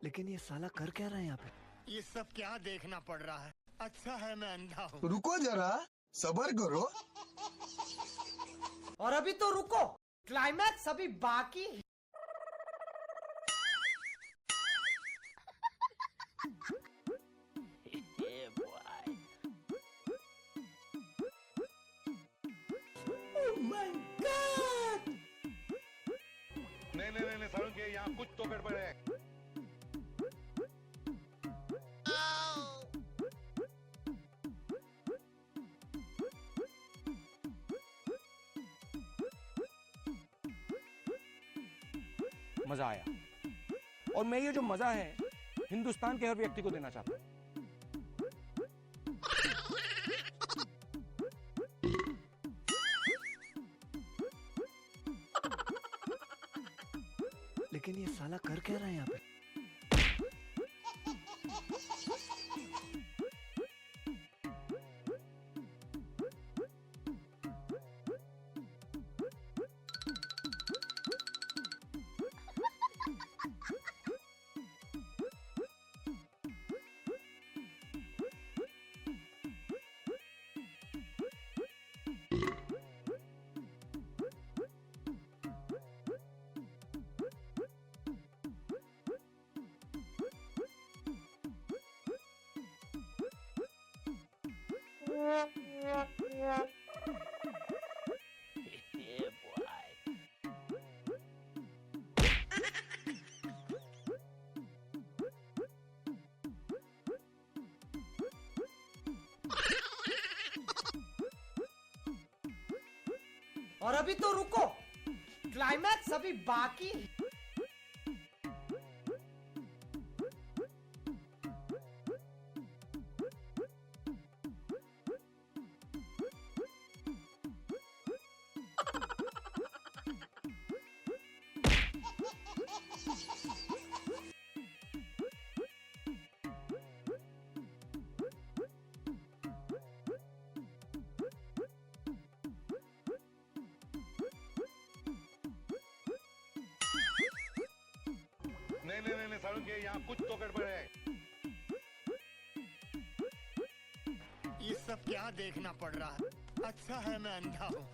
लेकिन ये साला कर क्या रहा है यहाँ पे? ये सब क्या देखना पड़ रहा है? अच्छा है मैं अंधा हूँ। रुको जरा, सबर करो। और अभी तो रुको, क्लाइमैक्स अभी बाकी है। Oh my God! नहीं सारुण के यहाँ कुछ तो गड़बड़ है। मजा आया, और मैं ये जो मजा है हिंदुस्तान के हर व्यक्ति को देना चाहता हूँ। लेकिन ये साला कर क्या रहा है यहाँ पे? और अभी तो रुको, क्लाइमैक्स अभी बाकी है। नहीं सारुण के यहाँ कुछ तो गड़बड़ है। ये सब क्या देखना पड़ रहा है? अच्छा है मैं अंधा हूँ।